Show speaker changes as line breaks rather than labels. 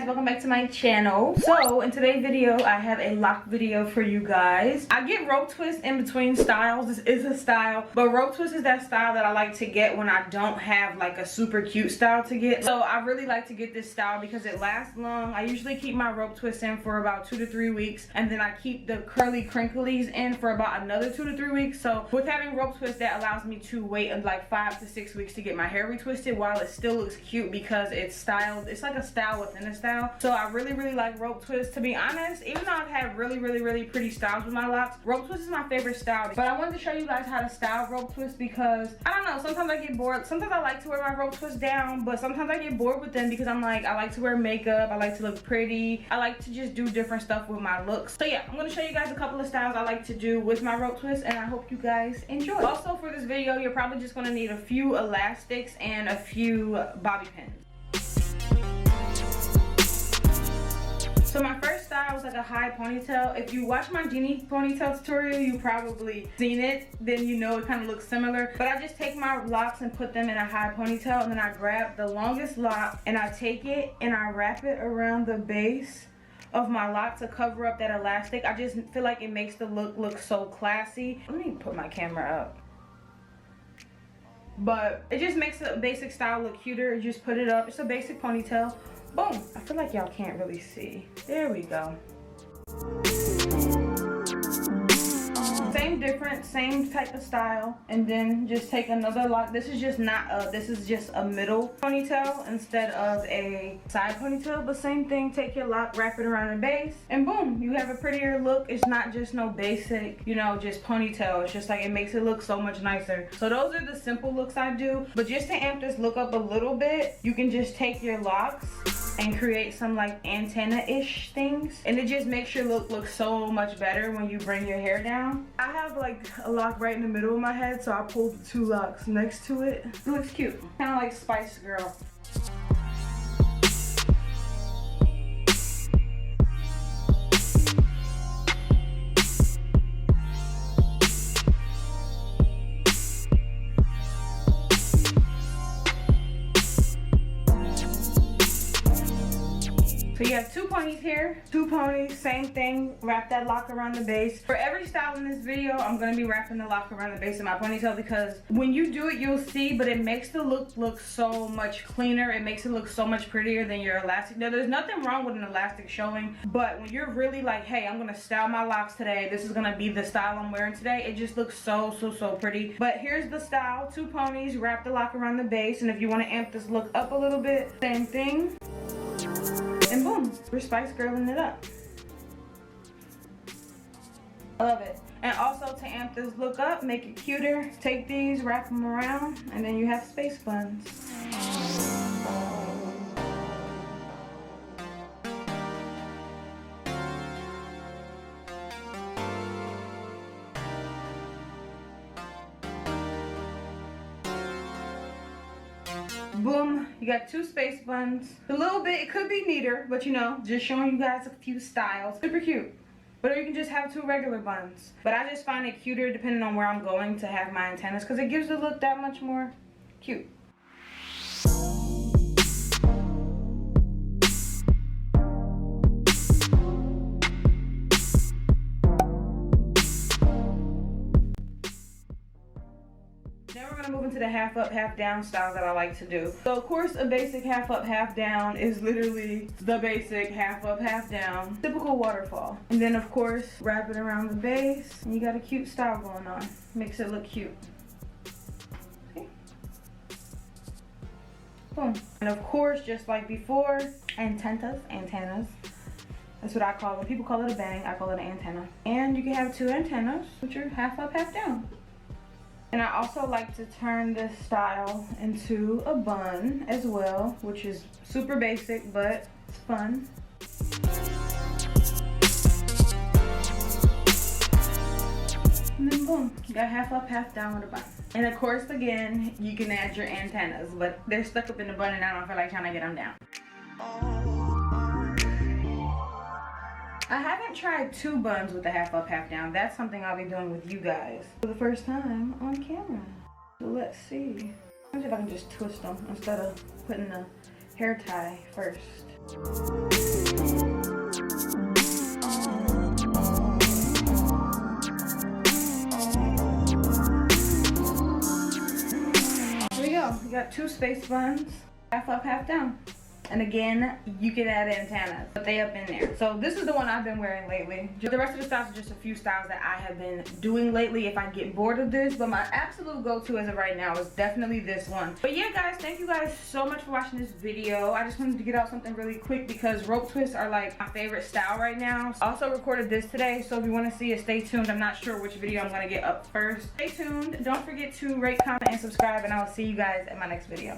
guys, welcome back to my channel. So in today's video I have a lock video for you guys. I get rope twist in between styles. This is a style, but rope twist is that style that I like to get when I don't have like a super cute style to get. So I really like to get this style because it lasts long. I usually keep my rope twist in for about 2 to 3 weeks, and then I keep the curly crinklies in for about another 2 to 3 weeks. So with having rope twist, that allows me to wait like 5 to 6 weeks to get my hair retwisted while it still looks cute because it's styled. It's like a style within a style. So I really like rope twist. To be honest, even though I've had really pretty styles with my locks, rope twist is my favorite style. But I wanted to show you guys how to style rope twist because I don't know, sometimes I get bored. Sometimes I like to wear my rope twist down, but sometimes I get bored with them because I'm like, I like to wear makeup, I like to look pretty, I like to just do different stuff with my looks. So yeah, I'm gonna show you guys a couple of styles I like to do with my rope twist, and I hope you guys enjoy. Also for this video, you're probably just gonna need a few elastics and a few bobby pins. So my first style was like a high ponytail. If you watch my genie ponytail tutorial, you probably seen it. Then you know it kind of looks similar. But I just take my locks and put them in a high ponytail, and then I grab the longest lock and I take it and I wrap it around the base of my lock to cover up that elastic. I just feel like it makes the look so classy. Let me put my camera up. But it just makes the basic style look cuter. You just put it up. It's a basic ponytail. Boom. I feel like y'all can't really see. There we go. Same difference, same type of style, and then just take another lock. This is just not a, this is just a middle ponytail instead of a side ponytail, but same thing. Take your lock, wrap it around the base, and boom, you have a prettier look. It's not just no basic, you know, just ponytail. It's just like, it makes it look so much nicer. So those are the simple looks I do, but just to amp this look up a little bit, you can just take your locks and create some like antenna-ish things, and it just makes your look so much better when you bring your hair down. I have like a lock right in the middle of my head, so I pulled the 2 locks next to it. It looks cute, kind of like Spice Girl. So you have 2 ponies here, 2 ponies, same thing, wrap that lock around the base. For every style in this video, I'm gonna be wrapping the lock around the base of my ponytail because when you do it, you'll see, but it makes the look so much cleaner. It makes it look so much prettier than your elastic. Now, there's nothing wrong with an elastic showing, but when you're really like, hey, I'm gonna style my locks today, this is gonna be the style I'm wearing today, it just looks so pretty. But here's the style: 2 ponies, wrap the lock around the base, and if you wanna amp this look up a little bit, same thing. And boom, we're Spice Girling it up. I love it. And also, to amp this look up, make it cuter, take these, wrap them around, and then you have space buns. Boom, you got 2 space buns. A little bit, it could be neater, but you know, just showing you guys a few styles. Super cute. But you can just have 2 regular buns. But I just find it cuter depending on where I'm going to have my antennas, because it gives the look that much more cute. Now we're gonna move into the half up, half down style that I like to do. So of course, a basic half up, half down is literally the basic half up, half down, typical waterfall. And then of course, wrap it around the base, and you got a cute style going on. Makes it look cute. Okay. Boom. And of course, just like before, antennas. That's what I call it. People call it a bang, I call it an antenna. And you can have 2 antennas, which are half up, half down. And I also like to turn this style into a bun as well, which is super basic, but it's fun. And then boom, you got half up, half down with a bun. And of course, again, you can add your antennas, but they're stuck up in the bun and I don't feel like trying to get them down. I haven't tried 2 buns with the half up, half down. That's something I'll be doing with you guys for the first time on camera. So let's see. Let me see if I can just twist them instead of putting the hair tie first. Here we go. We got 2 space buns, half up, half down. And again, you can add antennas, but they up in there. So this is the one I've been wearing lately. The rest of the styles are just a few styles that I have been doing lately if I get bored of this. But my absolute go-to as of right now is definitely this one. But yeah, guys, thank you guys so much for watching this video. I just wanted to get out something really quick because rope twists are like my favorite style right now. I also recorded this today, so if you want to see it, stay tuned. I'm not sure which video I'm going to get up first. Stay tuned. Don't forget to rate, comment, and subscribe, and I'll see you guys in my next video.